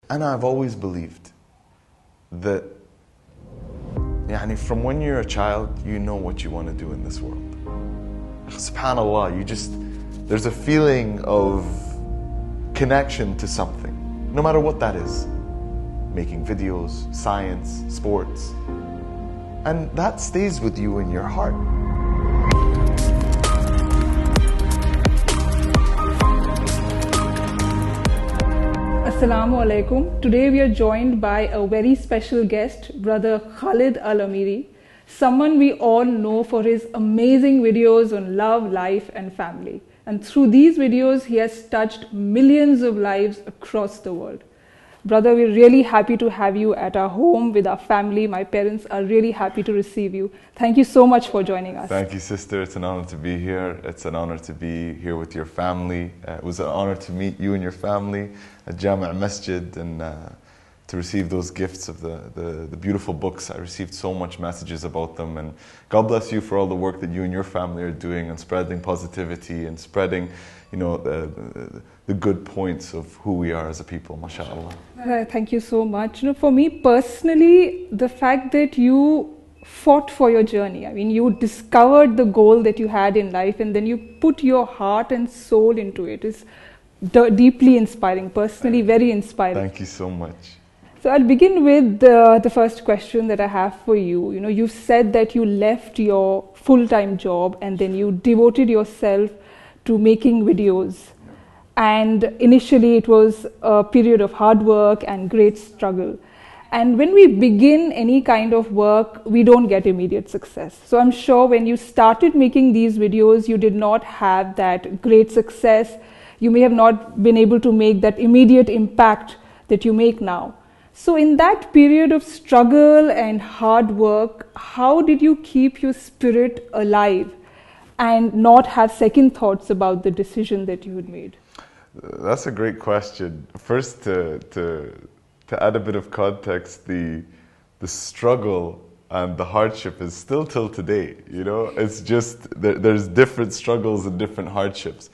And I've always believed that from when you're a child, you know what you want to do in this world. SubhanAllah, there's a feeling of connection to something, no matter what that is. Making videos, science, sports. And that stays with you in your heart. Assalamu alaikum. Today we are joined by a very special guest, Brother Khalid Al Ameri, someone we all know for his amazing videos on love, life and family. And through these videos, he has touched millions of lives across the world. Brother, we're really happy to have you at our home with our family. My parents are really happy to receive you. Thank you so much for joining us. Thank you, sister. It's an honor to be here. It's an honor to be here with your family. It was an honor to meet you and your family at Jami' Masjid and to receive those gifts of the beautiful books. I received so much messages about them, and God bless you for all the work that you and your family are doing and spreading positivity and spreading, the good points of who we are as a people, mashallah. Thank you so much. For me personally, the fact that you fought for your journey, you discovered the goal that you had in life and then you put your heart and soul into it is deeply inspiring, personally very inspiring. Thank you so much. So I'll begin with the first question that I have for you. You've said that you left your full-time job and then you devoted yourself to making videos. And initially it was a period of hard work and great struggle. And when we begin any kind of work, we don't get immediate success. So I'm sure when you started making these videos, you did not have that great success. You may have not been able to make that immediate impact that you make now. So in that period of struggle and hard work, how did you keep your spirit alive and not have second thoughts about the decision that you had made? That's a great question. First, to add a bit of context, the struggle and the hardship is still till today. It's just there's different struggles and different hardships.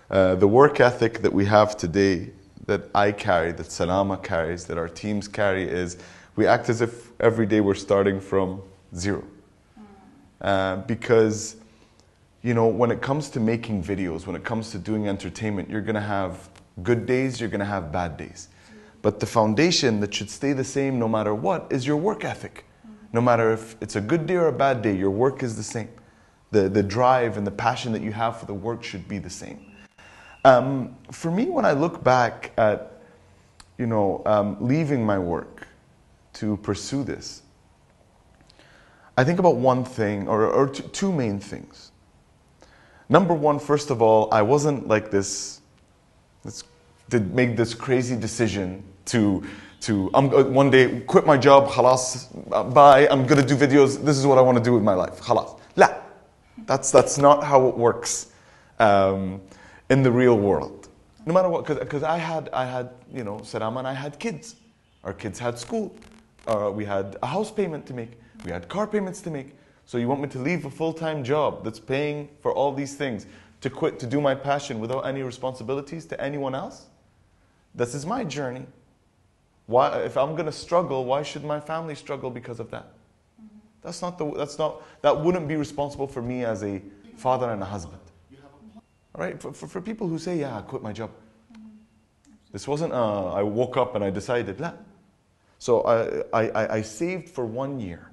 The work ethic that we have today, that I carry, that Salama carries, that our teams carry, is we act as if every day we're starting from zero. Because when it comes to making videos, when it comes to doing entertainment, you're going to have good days, you're going to have bad days. But the foundation that should stay the same no matter what is your work ethic. No matter if it's a good day or a bad day, your work is the same. The drive and the passion that you have for the work should be the same. For me, when I look back at, leaving my work to pursue this, I think about one thing or two main things. Number one, first of all, I wasn't like to make this crazy decision to one day quit my job, khalas, bye, I'm going to do videos, this is what I want to do with my life, khalas. La, that's not how it works in the real world. No matter what, because I had Salama and I had kids. Our kids had school. We had a house payment to make. We had car payments to make. So you want me to leave a full-time job that's paying for all these things to quit to do my passion without any responsibilities to anyone else? This is my journey. Why, if I'm going to struggle, why should my family struggle because of that? That wouldn't be responsible for me as a father and a husband. All right? For people who say, yeah, I quit my job. This wasn't, I woke up and I decided, la. So I saved for 1 year.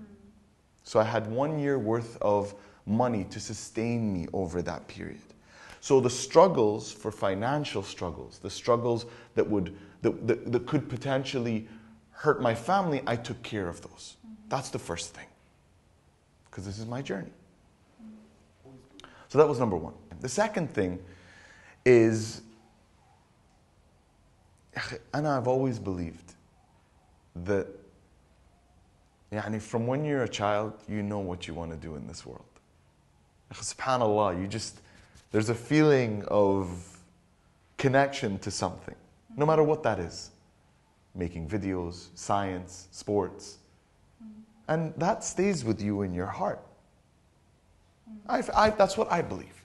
So I had 1 year worth of money to sustain me over that period. So the struggles for financial struggles, the struggles that could potentially hurt my family, I took care of those. That's the first thing. Because this is my journey. So that was number one. The second thing is, and I've always believed that from when you're a child, you know what you want to do in this world. SubhanAllah, there's a feeling of connection to something, no matter what that is. Making videos, science, sports. And that stays with you in your heart. That's what I believe.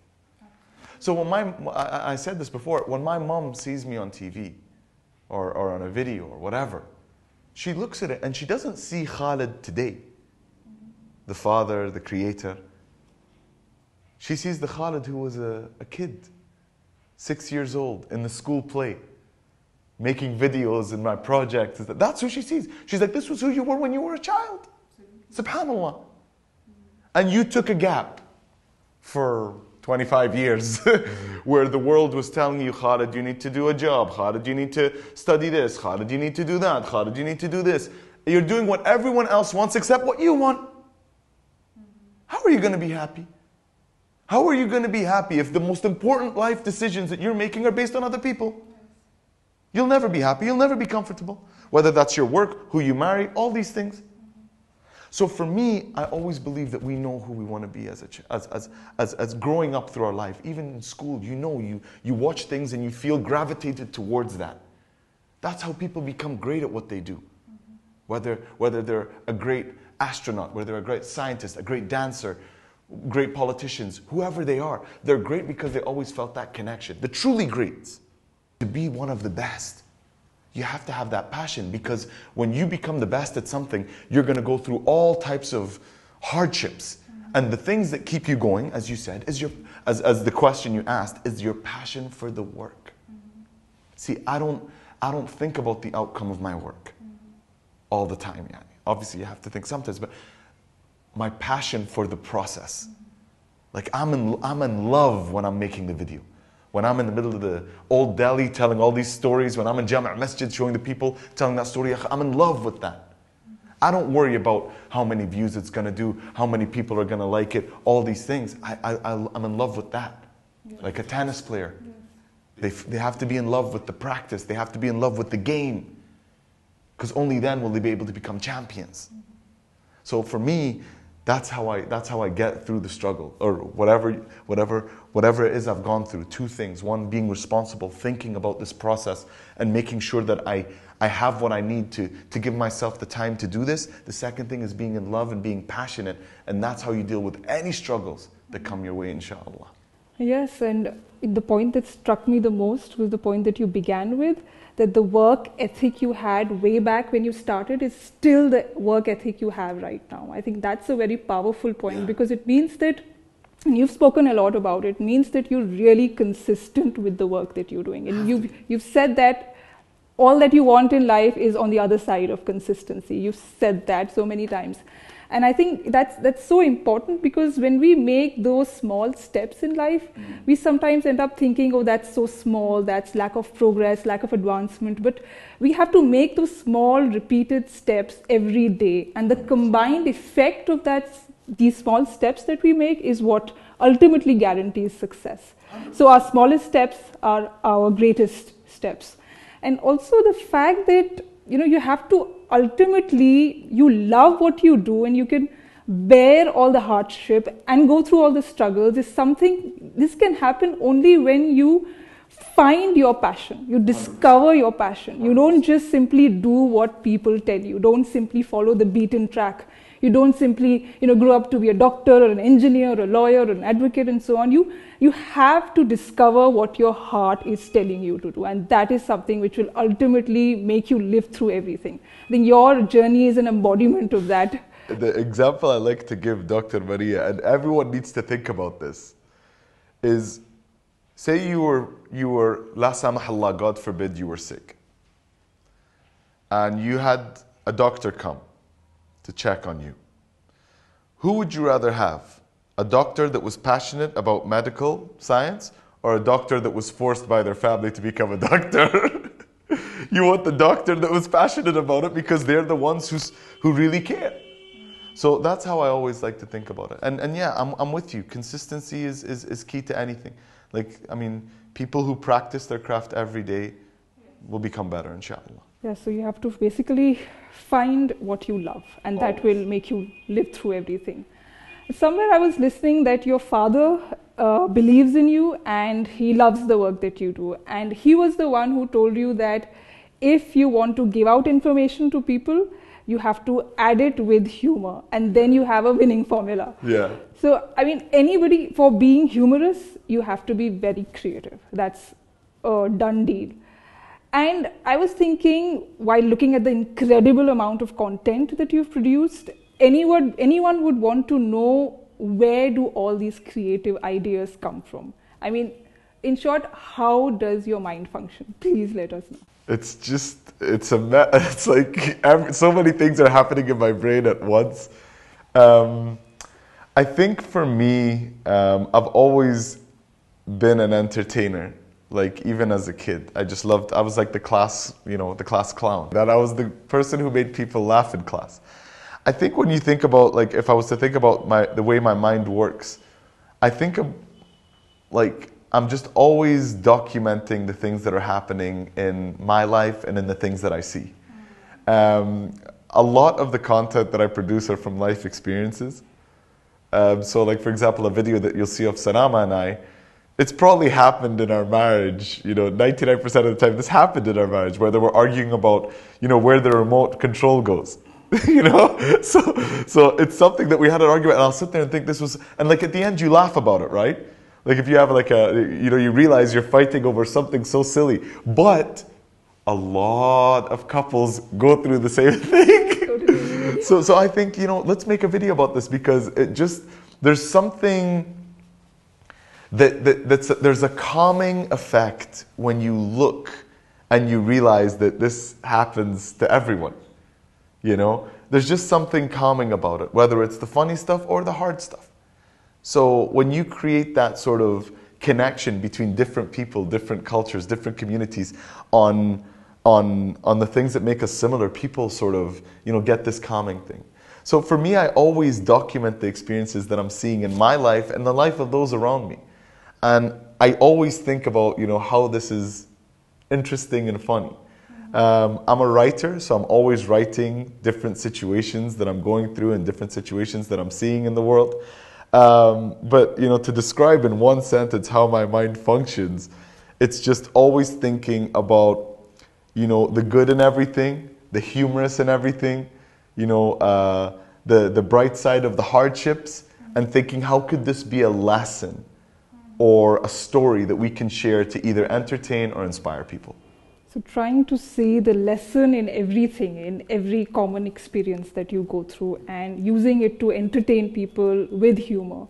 So when I said this before, when my mom sees me on TV, or on a video or whatever, she looks at it and she doesn't see Khalid today, the father, the creator. She sees the Khalid who was a kid, 6 years old, in the school play, making videos in my project. That's who she sees. She's like, this was who you were when you were a child. Subhanallah. And you took a gap for 25 years where the world was telling you, Khalid, you need to do a job. Khalid, you need to study this. Khalid, you need to do that. Khalid, you need to do this. You're doing what everyone else wants except what you want. How are you going to be happy? How are you going to be happy if the most important life decisions that you're making are based on other people? You'll never be happy. You'll never be comfortable. Whether that's your work, who you marry, all these things. So for me, I always believe that we know who we want to be as growing up through our life. Even in school, you watch things and you feel gravitated towards that. That's how people become great at what they do. Whether they're a great astronaut, whether they're a great scientist, a great dancer, great politicians, whoever they are, they're great because they always felt that connection. The truly greats. To be one of the best, you have to have that passion, because when you become the best at something, you're going to go through all types of hardships. And the things that keep you going, as you said, is as the question you asked, is your passion for the work. See, I don't think about the outcome of my work all the time. Yeah. Obviously, you have to think sometimes, but my passion for the process. Like I'm in love when I'm making the video. When I'm in the middle of the old Delhi telling all these stories, when I'm in Jami' Masjid showing the people, telling that story, I'm in love with that. I don't worry about how many views it's going to do, how many people are going to like it, all these things. I'm in love with that. Yes. Like a tennis player. Yes. They have to be in love with the practice. They have to be in love with the game. Because only then will they be able to become champions. So for me, that's how I get through the struggle, or whatever it is I've gone through. Two things: one, being responsible, thinking about this process, and making sure that I have what I need to give myself the time to do this. The second thing is being in love and being passionate, and that's how you deal with any struggles that come your way, inshallah. Yes, and the point that struck me the most was the point that you began with, that the work ethic you had way back when you started is still the work ethic you have right now. I think that's a very powerful point, because it means that, and you've spoken a lot about it, means that you're really consistent with the work that you're doing. And you've said that all that you want in life is on the other side of consistency. You've said that so many times. And I think that's so important, because when we make those small steps in life, we sometimes end up thinking, oh, that's so small, that's lack of progress, lack of advancement. But we have to make those small repeated steps every day. And the combined effect of these small steps that we make is what ultimately guarantees success. So our smallest steps are our greatest steps. And also the fact that, you have to ultimately, you love what you do and you can bear all the hardship and go through all the struggles is something, this can happen only when you find your passion, you discover your passion. You don't just simply do what people tell you. Don't simply follow the beaten track. You don't simply, grow up to be a doctor or an engineer or a lawyer or an advocate and so on. You have to discover what your heart is telling you to do. And that is something which will ultimately make you live through everything. I think your journey is an embodiment of that. The example I like to give, Dr. Maria, and everyone needs to think about this, is say you were, la samahallah, God forbid, you were sick. And you had a doctor come to check on you. Who would you rather have? A doctor that was passionate about medical science, or a doctor that was forced by their family to become a doctor? You want the doctor that was passionate about it, because they're the ones who really care. So that's how I always like to think about it. And yeah, I'm with you. Consistency is key to anything. People who practice their craft every day will become better, inshallah. Yeah, so you have to basically find what you love, and that will make you live through everything. Somewhere I was listening that your father believes in you and he loves the work that you do. And he was the one who told you that if you want to give out information to people, you have to add it with humor, and then you have a winning formula. Yeah. So, anybody, for being humorous, you have to be very creative. That's a done deal. And I was thinking, while looking at the incredible amount of content that you've produced, anyone would want to know, where do all these creative ideas come from? I mean, in short, how does your mind function? Please let us know. It's just, it's like so many things are happening in my brain at once. I think for me, I've always been an entertainer. Like even as a kid, I was like the class, the class clown. That I was the person who made people laugh in class. I think when you think about, like, if I was to think about the way my mind works, I think of, like, I'm just always documenting the things that are happening in my life and in the things that I see. A lot of the content that I produce are from life experiences. So like, for example, a video that you'll see of Sanama and I, it's probably happened in our marriage, 99% of the time this happened in our marriage, where they were arguing about, where the remote control goes. So it's something that we had an argument, and I'll sit there and think this was, and like at the end you laugh about it, right? Like if you have like you realize you're fighting over something so silly, but a lot of couples go through the same thing. So I think, let's make a video about this, because there's something there's a calming effect when you look and you realize that this happens to everyone. There's just something calming about it, whether it's the funny stuff or the hard stuff. So when you create that sort of connection between different people, different cultures, different communities on the things that make us similar, people sort of, get this calming thing. So for me, I always document the experiences that I'm seeing in my life and the life of those around me. And I always think about, how this is interesting and funny. I'm a writer, so I'm always writing different situations that I'm going through and different situations that I'm seeing in the world. But, to describe in one sentence how my mind functions, it's just always thinking about, the good in everything, the humorous in everything, the bright side of the hardships, and thinking, how could this be a lesson or a story that we can share to either entertain or inspire people? So trying to see the lesson in everything, in every common experience that you go through, and using it to entertain people with humor.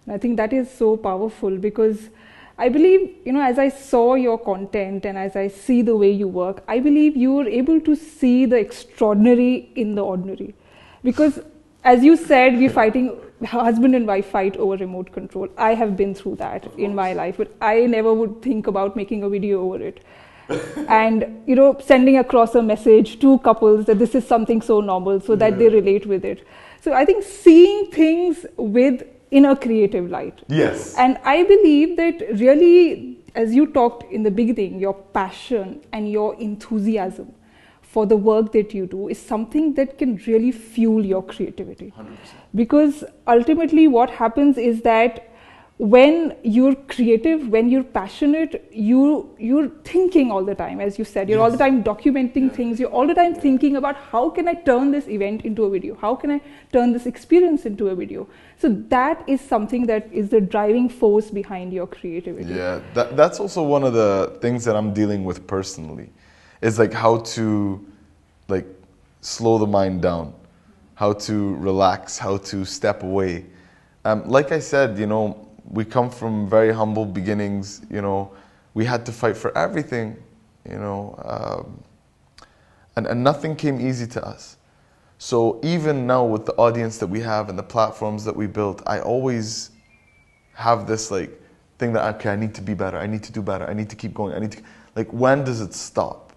And I think that is so powerful, because I believe, as I saw your content and as I see the way you work, I believe you are able to see the extraordinary in the ordinary. Because as you said, we're fighting, husband and wife fight over remote control. I have been through that in my life, but I never would think about making a video over it. And sending across a message to couples that this is something so normal, so that they relate with it. So I think seeing things in a creative light. Yes. And I believe that really, as you talked in the beginning, your passion and your enthusiasm for the work that you do is something that can really fuel your creativity. 100%. Because ultimately what happens is that when you're creative, when you're passionate, you're thinking all the time, as you said, you're all the time documenting things, you're all the time thinking about how can I turn this event into a video, how can I turn this experience into a video. So that is something that is the driving force behind your creativity. Yeah, that's also one of the things that I'm dealing with personally, is like how to like slow the mind down, how to relax, how to step away. Like I said, we come from very humble beginnings, we had to fight for everything, and nothing came easy to us. So even now with the audience that we have and the platforms that we built, I always have this like thing that, okay, I need to be better, I need to do better, I need to keep going, like, when does it stop?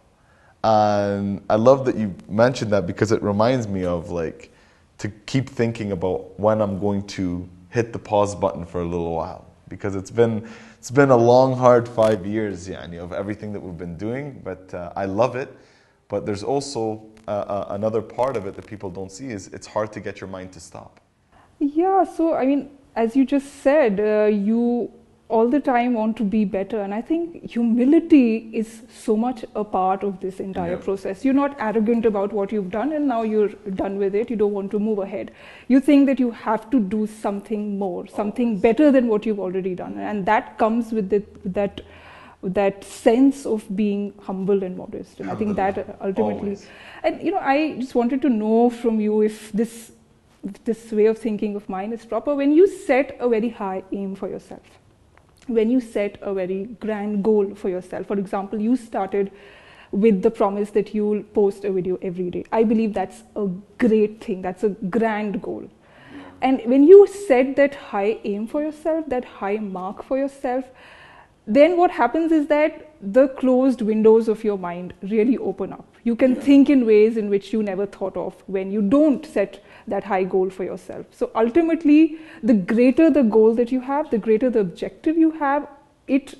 And I love that you mentioned that, because it reminds me of like, to keep thinking about when I'm going to hit the pause button for a little while, because it's been a long, hard 5 years, of everything that we've been doing. But I love it. But there's also another part of it that people don't see, is it's hard to get your mind to stop. Yeah. So I mean, as you just said, you all the time want to be better, and I think humility is so much a part of this entire process. You're not arrogant about what you've done and now you're done with it, you don't want to move ahead. You think that you have to do something more, something better than what you've already done, and that comes with that that sense of being humble and modest. And I think that ultimately, Always. and I just wanted to know from you if this way of thinking of mine is proper. When you set a very high aim for yourself, when you set a very grand goal for yourself, for example, you started with the promise that you will post a video every day. I believe that's a great thing. That's a grand goal. And when you set that high aim for yourself, that high mark for yourself, then what happens is that the closed windows of your mind really open up. You can think in ways in which you never thought of when you don't set that high goal for yourself. So ultimately, the greater the goal that you have, the greater the objective you have, it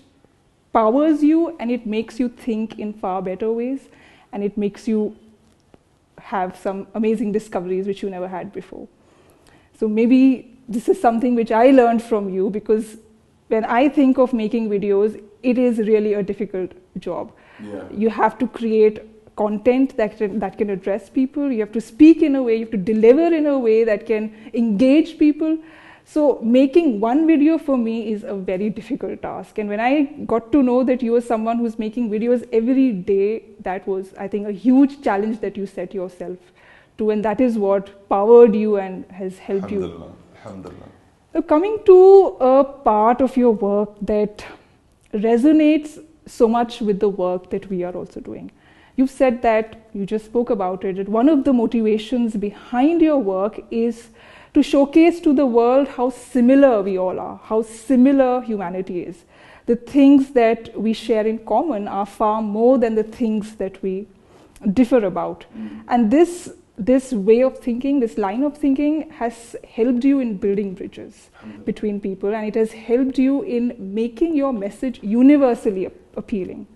powers you and it makes you think in far better ways, and it makes you have some amazing discoveries which you never had before. So maybe this is something which I learned from you, because when I think of making videos, it is really a difficult job. Yeah. You have to create content that can address people. You have to speak in a way, you have to deliver in a way that can engage people. So making one video for me is a very difficult task. And when I got to know that you were someone who's making videos every day, that was, I think, a huge challenge that you set yourself to. And that is what powered you and has helped you. Alhamdulillah. So coming to a part of your work that resonates so much with the work that we are also doing. You've said that, you just spoke about it, that one of the motivations behind your work is to showcase to the world how similar we all are, how similar humanity is. The things that we share in common are far more than the things that we differ about. And this way of thinking, this line of thinking has helped you in building bridges between people, and it has helped you in making your message universally appealing.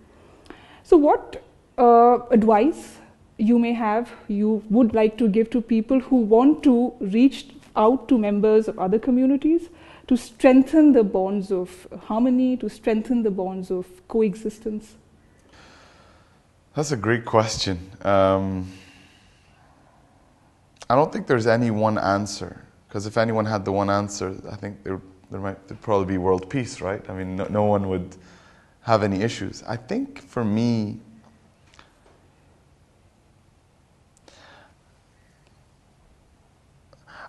So what advice you would like to give to people who want to reach out to members of other communities to strengthen the bonds of harmony, to strengthen the bonds of coexistence? That's a great question. I don't think there's any one answer, because if anyone had the one answer, I think there'd probably be world peace, right? I mean, no one would have any issues. I think for me,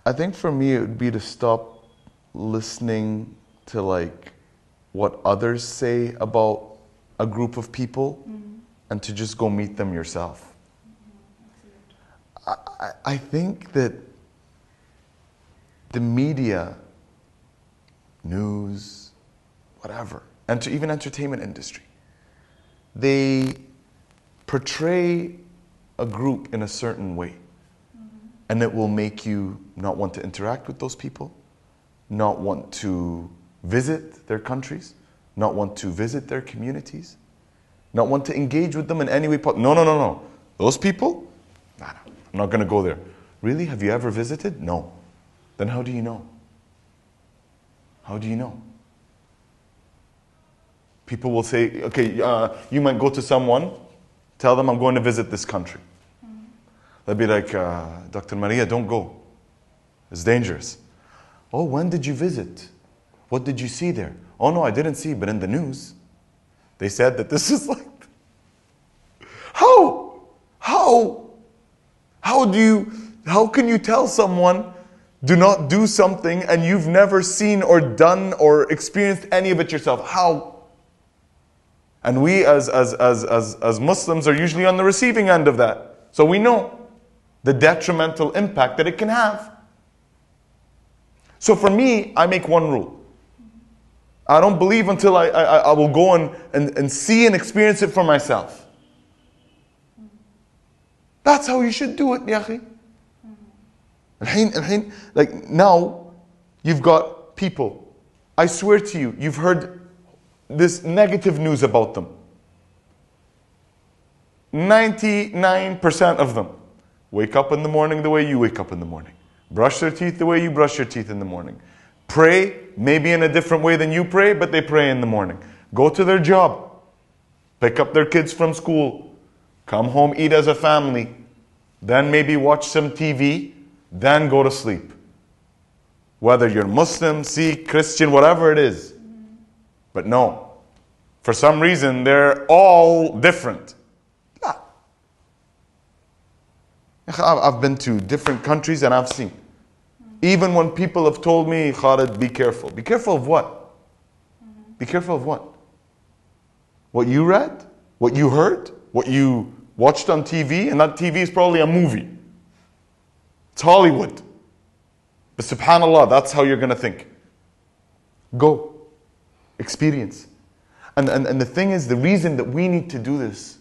it would be to stop listening to like what others say about a group of people and to just go meet them yourself. I think that the media, news, whatever, and even entertainment industry, they portray a group in a certain way. And it will make you not want to interact with those people, not want to visit their countries, not want to visit their communities, not want to engage with them in any way possible. No. Those people? Nah, I'm not going to go there. Really? Have you ever visited? No. Then how do you know? How do you know? People will say, okay, you might go to someone, tell them I'm going to visit this country. They'll be like, Dr. Maria, don't go. It's dangerous. Oh, when did you visit? What did you see there? Oh no, I didn't see, but in the news, they said that this is like, how can you tell someone do not do something and you've never seen or done or experienced any of it yourself? How? And we as Muslims are usually on the receiving end of that. So we know the detrimental impact that it can have. So for me, I make one rule. I don't believe until I will go and see and experience it for myself. That's how you should do it, ya akhi. Like now, you've got people. I swear to you, you've heard this negative news about them. 99% of them wake up in the morning the way you wake up in the morning. Brush their teeth the way you brush your teeth in the morning. Pray, maybe in a different way than you pray, but they pray in the morning. Go to their job. Pick up their kids from school. Come home, eat as a family. Then maybe watch some TV. Then go to sleep. Whether you're Muslim, Sikh, Christian, whatever it is. But no. For some reason, they're all different. لا. I've been to different countries and I've seen. Even when people have told me, Khalid, be careful. Be careful of what? Be careful of what? What you read? What you heard? What you watched on TV? And that TV is probably a movie. It's Hollywood. But subhanAllah, that's how you're going to think. Go. Experience. And the thing is, the reason that we need to do this,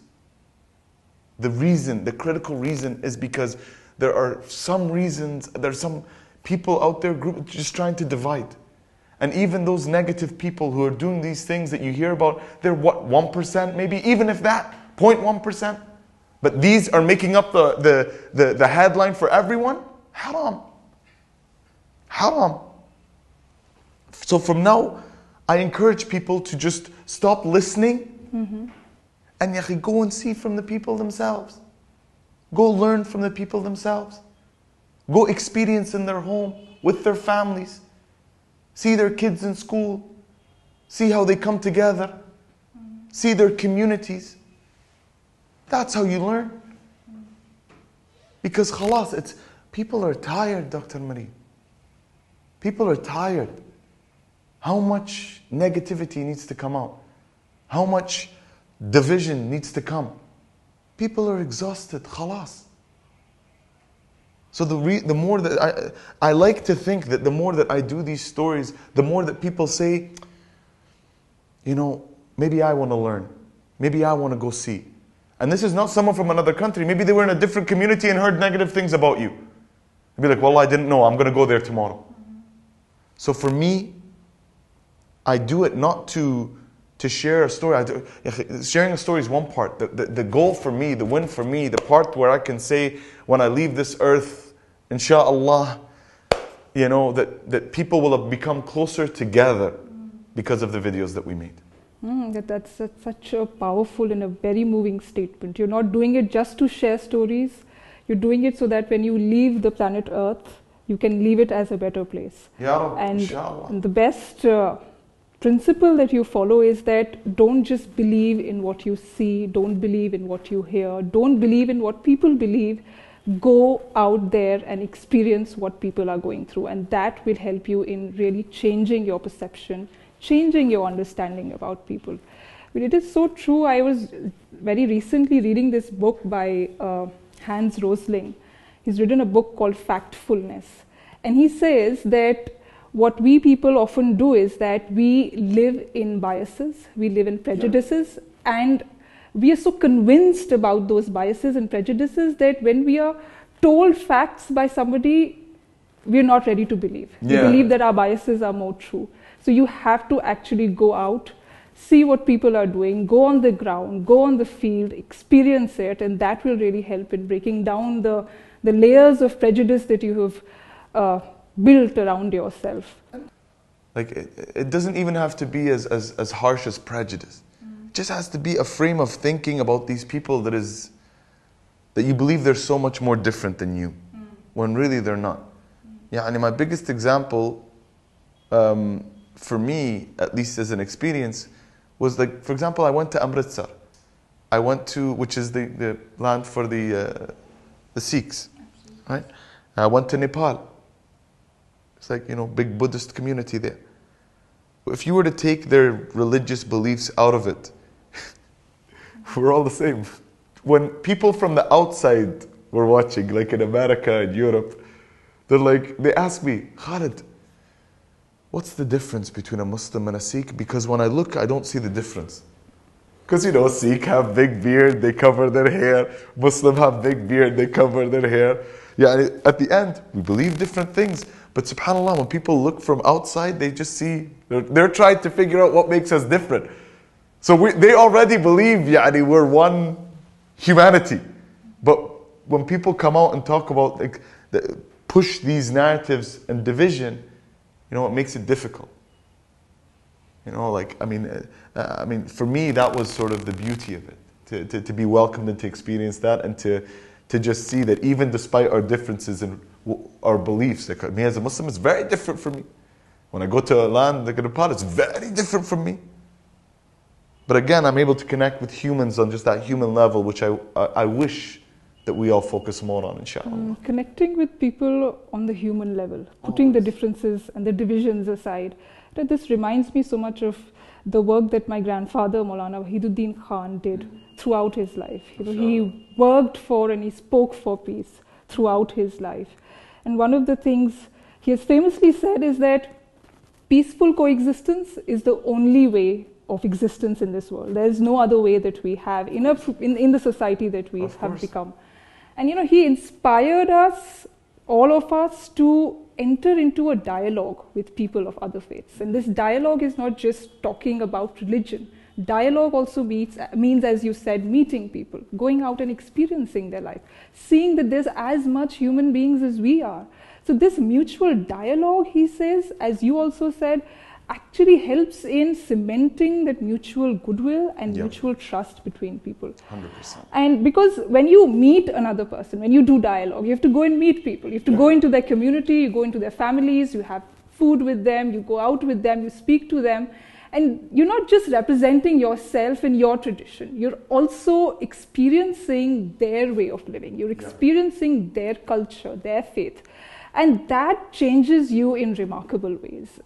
the critical reason is because there are some reasons, there's some people out there just trying to divide. And even those negative people who are doing these things that you hear about, they're what, 1% maybe? Even if that, 0.1%? But these are making up the headline for everyone? Haram. Haram. So from now, I encourage people to just stop listening and go and see from the people themselves. Go learn from the people themselves. Go experience in their home, with their families. See their kids in school. See how they come together. See their communities. That's how you learn. Because khalas, people are tired, Dr. Ameri. People are tired. How much negativity needs to come out? How much division needs to come? People are exhausted, khalas. So the more that I like to think that the more that I do these stories, the more that people say, maybe I want to learn. Maybe I want to go see. And this is not someone from another country. Maybe they were in a different community and heard negative things about you. They'd be like, well, I didn't know. I'm going to go there tomorrow. So for me, I do it not to share a story. Sharing a story is one part. The goal for me, the win for me, the part where I can say when I leave this earth, inshallah, that people will have become closer together because of the videos that we made. That's such a powerful and a very moving statement. You're not doing it just to share stories. You're doing it so that when you leave the planet Earth, you can leave it as a better place. Ya Rabbi, and inshallah. The best principle that you follow is that don't just believe in what you see, don't believe in what you hear, don't believe in what people believe. Go out there and experience what people are going through, and that will help you in really changing your perception, changing your understanding about people. But it is so true. I was very recently reading this book by Hans Rosling. He's written a book called Factfulness, and he says that what we people often do is that we live in biases, we live in prejudices, and we are so convinced about those biases and prejudices that when we are told facts by somebody, we're not ready to believe. We believe that our biases are more true. So you have to actually go out, see what people are doing, go on the ground, go on the field, experience it, and that will really help in breaking down the layers of prejudice that you have built around yourself. Like it doesn't even have to be as harsh as prejudice. It just has to be a frame of thinking about these people that you believe they're so much more different than you, when really they're not. Yeah, and my biggest example, for me, at least as an experience, was like, for example, I went to Amritsar. I went to, which is the land for the Sikhs, right? I went to Nepal. It's like, big Buddhist community there. If you were to take their religious beliefs out of it, we're all the same. When people from the outside were watching, like in America and Europe, they ask me, Khalid, what's the difference between a Muslim and a Sikh? Because when I look, I don't see the difference. Because, Sikh have big beard, they cover their hair. Muslim have big beard, they cover their hair. Yeah, at the end, we believe different things. But subhanAllah, when people look from outside, they just see, they're trying to figure out what makes us different. So they already believe, we're one humanity. But when people come out and talk about, push these narratives and division, it makes it difficult. For me, that was sort of the beauty of it. To be welcomed and to experience that, and to just see that even despite our differences in our beliefs, like me as a Muslim, it's very different from me. When I go to a land like Nepal, it's very different from me. But again, I'm able to connect with humans on just that human level, which I wish that we all focus more on, inshallah. Connecting with people on the human level, putting the differences and the divisions aside. This reminds me so much of the work that my grandfather, Maulana Wahiduddin Khan, did throughout his life. He worked for and he spoke for peace throughout his life. And one of the things he has famously said is that peaceful coexistence is the only way of existence in this world. There is no other way that we have in the society that we have become. And he inspired us, all of us, to enter into a dialogue with people of other faiths. And this dialogue is not just talking about religion. Dialogue also means, as you said, meeting people, going out and experiencing their life, seeing that there's as much human beings as we are. So this mutual dialogue, he says, as you also said, actually helps in cementing that mutual goodwill and mutual trust between people. 100%. And because when you meet another person, when you do dialogue, you have to go and meet people. You have to go into their community, you go into their families, you have food with them, you go out with them, you speak to them. And you're not just representing yourself and your tradition. You're also experiencing their way of living. You're experiencing their culture, their faith. And that changes you in remarkable ways.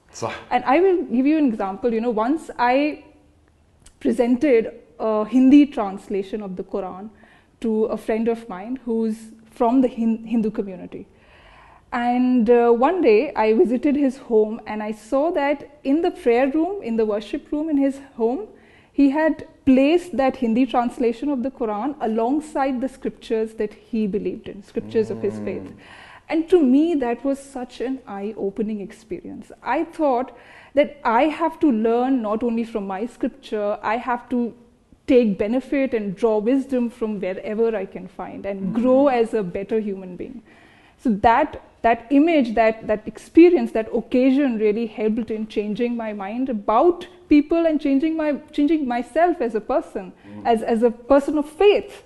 And I will give you an example. Once I presented a Hindi translation of the Quran to a friend of mine who's from the Hindu community. And one day I visited his home and I saw that in the prayer room, in the worship room in his home, he had placed that Hindi translation of the Quran alongside the scriptures that he believed in, scriptures of his faith. And to me, that was such an eye-opening experience. I thought that I have to learn not only from my scripture, I have to take benefit and draw wisdom from wherever I can find and grow as a better human being. So that image, that experience, that occasion really helped in changing my mind about people and changing myself as a person, as a person of faith.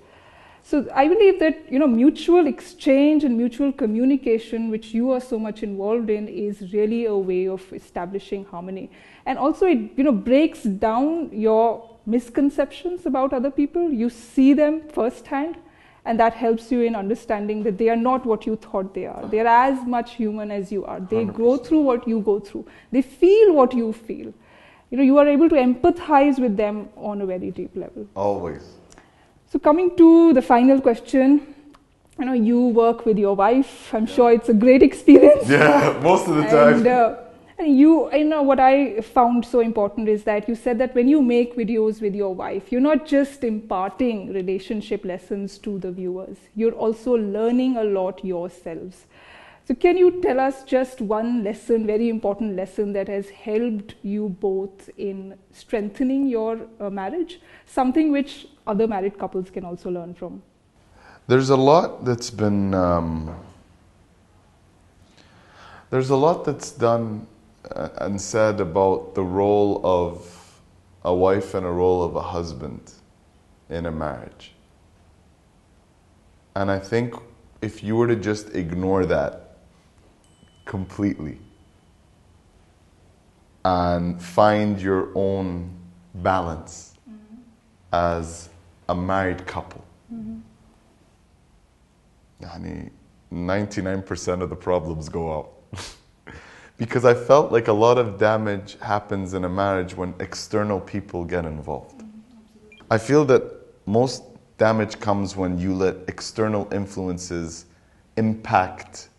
So I believe that mutual exchange and mutual communication, which you are so much involved in, is really a way of establishing harmony. And also it breaks down your misconceptions about other people. You see them firsthand, and that helps you in understanding that they are not what you thought they are. They are as much human as you are. They 100%. Go through what you go through. They feel what you feel. You are able to empathize with them on a very deep level. Always. So coming to the final question, you work with your wife. I'm sure it's a great experience. Yeah, most of the time. And what I found so important is that you said that when you make videos with your wife, you're not just imparting relationship lessons to the viewers. You're also learning a lot yourselves. So can you tell us just one lesson, very important lesson that has helped you both in strengthening your marriage, something which other married couples can also learn from? There's a lot that's been, there's a lot that's done and said about the role of a wife and a role of a husband in a marriage. And I think if you were to just ignore that completely and find your own balance as a married couple, 99% of the problems go out. Because I felt like a lot of damage happens in a marriage when external people get involved. I feel that most damage comes when you let external influences impact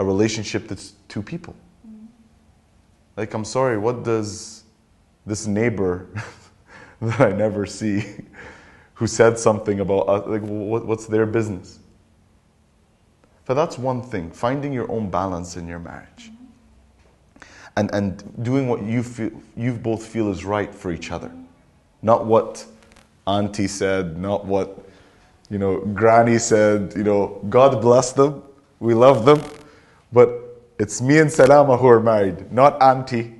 a relationship that's two people. Like, I'm sorry, what does this neighbor that I never see who said something about us, like, what's their business? But that's one thing, finding your own balance in your marriage. And doing what you both feel is right for each other. Not what auntie said, not what, granny said, God bless them, we love them, but it's me and Salama who are married, not auntie.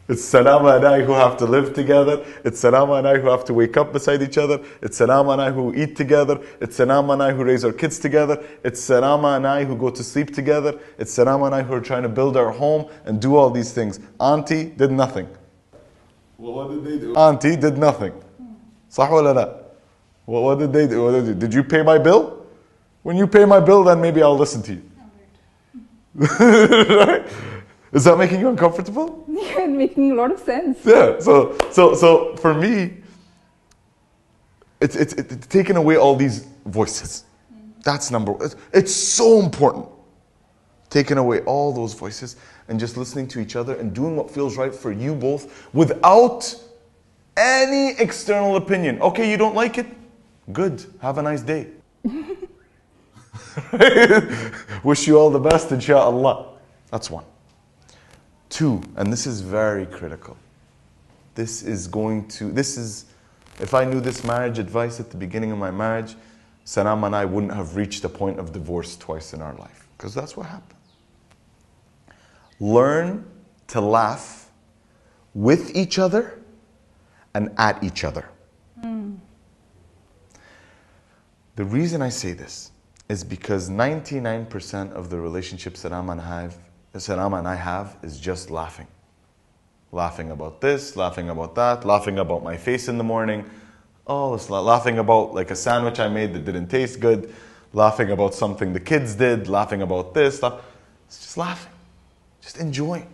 It's Salama and I who have to live together. It's Salama and I who have to wake up beside each other. It's Salama and I who eat together. It's Salama and I who raise our kids together. It's Salama and I who go to sleep together. It's Salama and I who are trying to build our home and do all these things. Auntie did nothing. Well, what did they do? Auntie did nothing. صح ولا لا? What did they do? What did they do? Did you pay my bill? When you pay my bill, then maybe I'll listen to you. Right? Is that making you uncomfortable? Yeah, making a lot of sense. Yeah. So for me, it's taking away all these voices. That's number one. It's so important. Taking away all those voices and just listening to each other and doing what feels right for you both without any external opinion. Okay, you don't like it? Good. Have a nice day. Wish you all the best, inshaAllah. That's one. Two, and this is very critical. If I knew this marriage advice at the beginning of my marriage, Saram and I wouldn't have reached the point of divorce twice in our life. Because that's what happened. Learn to laugh with each other and at each other. The reason I say this is because 99% of the relationships Saram and I have is just laughing. Laughing about this, laughing about that, laughing about my face in the morning. Oh, it's laughing about like a sandwich I made that didn't taste good. Laughing about something the kids did. Laughing about this. It's just laughing. Just enjoying.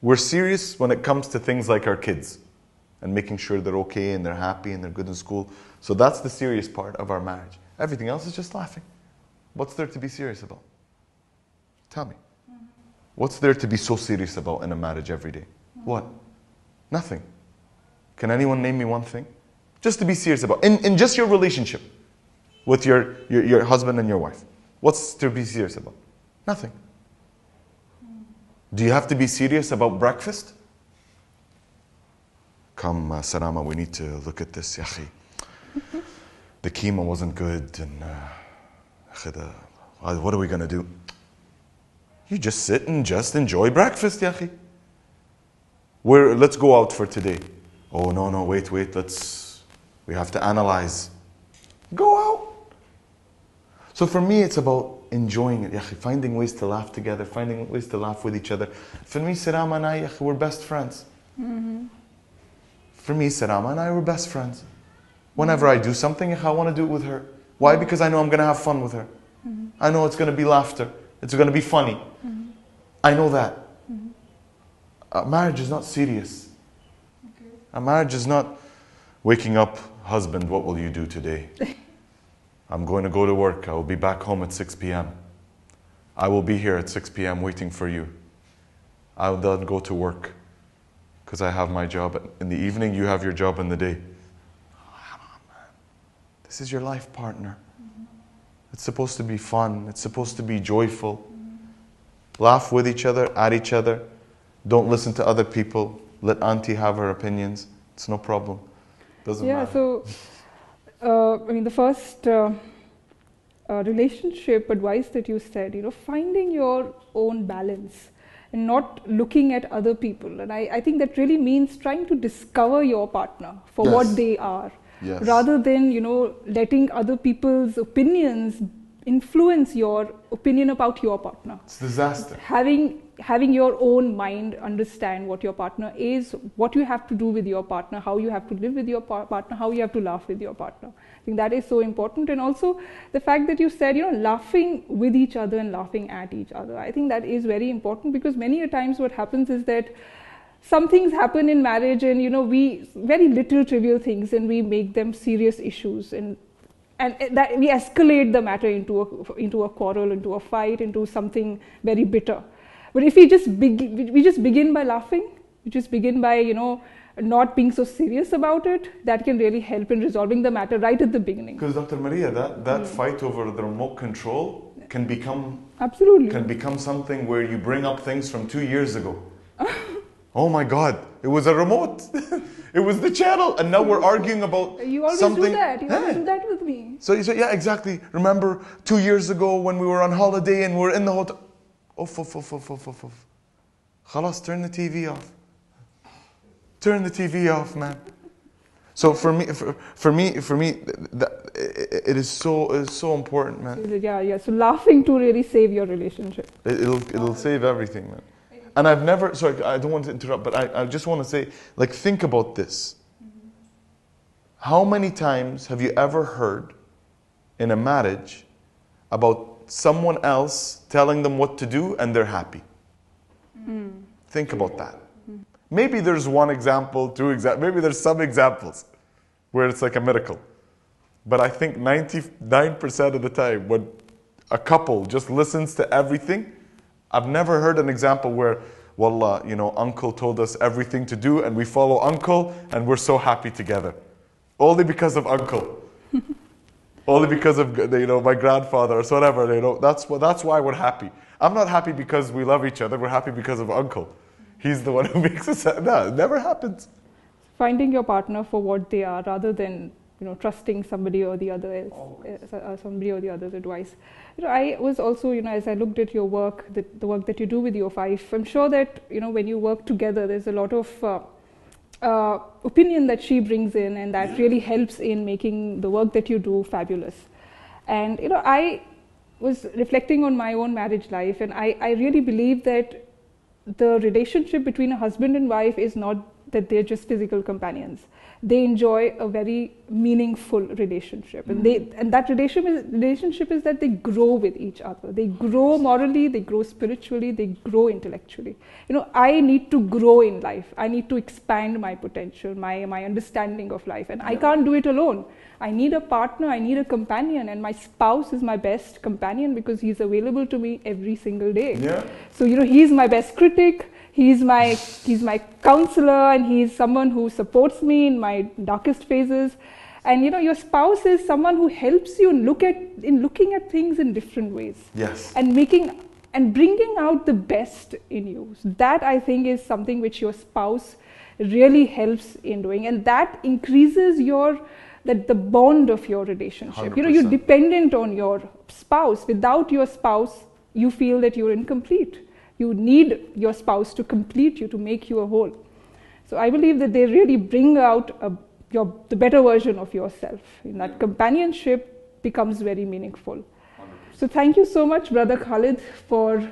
We're serious when it comes to things like our kids and making sure they're okay and they're happy and they're good in school. So that's the serious part of our marriage. Everything else is just laughing. What's there to be serious about? Tell me. What's there to be so serious about in a marriage every day? What? Nothing. Can anyone name me one thing? Just to be serious about. In just your relationship with your husband and your wife. What's to be serious about? Nothing. Do you have to be serious about breakfast? Come, Sarama, we need to look at this, Yahi. The keema wasn't good, and what are we going to do? You just sit and just enjoy breakfast, Yahi. Let's go out for today. Oh, no, wait, we have to analyze. Go out. So for me, it's about enjoying it, Yahi, finding ways to laugh together, finding ways to laugh with each other. For me, Sarama and I, we're best friends. For me, Sarama and I, we're best friends. Whenever I do something, I want to do it with her. Why? Because I know I'm going to have fun with her. I know it's going to be laughter. It's going to be funny. I know that. A marriage is not serious. A marriage is not waking up, husband, what will you do today? I'm going to go to work. I will be back home at 6 p.m. I will be here at 6 p.m. waiting for you. I will then go to work because I have my job in the evening. You have your job in the day. Come on, man. This is your life partner. It's supposed to be fun. It's supposed to be joyful. Laugh with each other, at each other. Don't listen to other people. Let auntie have her opinions. It's no problem. Doesn't matter. So, the first relationship advice that you said, finding your own balance and not looking at other people. And I think that really means trying to discover your partner for what they are. Yes. Rather than, letting other people's opinions influence your opinion about your partner. It's disaster. Having your own mind understand what your partner is, what you have to do with your partner, how you have to live with your partner, how you have to laugh with your partner. I think that is so important. And also the fact that you said, laughing with each other and laughing at each other. I think that is very important because many a times what happens is that some things happen in marriage and, we very little trivial things and we make them serious issues and that we escalate the matter into a quarrel, into a fight, into something very bitter. But if we just begin by laughing, we just begin by, not being so serious about it, that can really help in resolving the matter right at the beginning. Because Dr. Maria, that fight over the remote control can become something where you bring up things from 2 years ago. Oh my God, it was a remote. It was the channel, and now we're arguing about something. You always do that. You always do that with me. So yeah, exactly. Remember 2 years ago when we were on holiday and we're in the hotel. Khalas, turn the TV off. Turn the TV off, man. So for me, it is so important, man. Yeah. So laughing to really save your relationship. It'll save everything, man. And I've never, sorry, I don't want to interrupt, but I just want to say, like, think about this. How many times have you ever heard in a marriage about someone else telling them what to do and they're happy? Think about that. Maybe there's one example, two examples, maybe there's some examples where it's like a miracle. But I think 99% of the time when a couple just listens to everything, I've never heard an example where, wallah, you know, uncle told us everything to do and we follow uncle and we're so happy together. Only because of uncle. Only because of, you know, my grandfather or whatever, you know, that's why we're happy. I'm not happy because we love each other, we're happy because of uncle. He's the one who makes us happy. No, it never happens. Finding your partner for what they are rather than, you know, trusting somebody or the other somebody or the other's advice. You know, I was also, you know, as I looked at your work, the work that you do with your wife, I'm sure that, you know, when you work together, there's a lot of opinion that she brings in, and that really helps in making the work that you do fabulous. And, you know, I was reflecting on my own marriage life, and I really believe that the relationship between a husband and wife is not that they're just physical companions. They enjoy a very meaningful relationship, and that relationship is that they grow with each other. They grow morally, they grow spiritually, they grow intellectually. You know, I need to grow in life. I need to expand my potential, my understanding of life, and I can't do it alone. I need a partner, I need a companion, and my spouse is my best companion because he's available to me every single day. Yeah. So, you know, he's my best critic. He's my counselor, and he's someone who supports me in my darkest phases. And, you know, your spouse is someone who helps you looking at things in different ways. Yes. And bringing out the best in you. So that, I think, is something which your spouse really helps in doing, and that increases the bond of your relationship. 100%. You know, you're dependent on your spouse. Without your spouse, you feel that you're incomplete. You need your spouse to complete you, to make you a whole. So I believe that they really bring out the better version of yourself. And that companionship becomes very meaningful. 100%. So thank you so much, Brother Khalid, for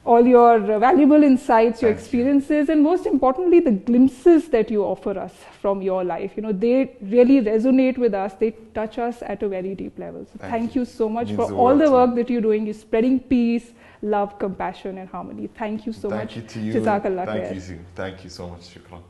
all your valuable insights, your experiences, and most importantly, the glimpses that you offer us from your life. You know, they really resonate with us. They touch us at a very deep level. So thank you so much for all the work that you're doing. You're spreading peace, love, compassion, and harmony. Thank you so much. Thank you to you. Jazakallah khair. Thank you so much. Shukran.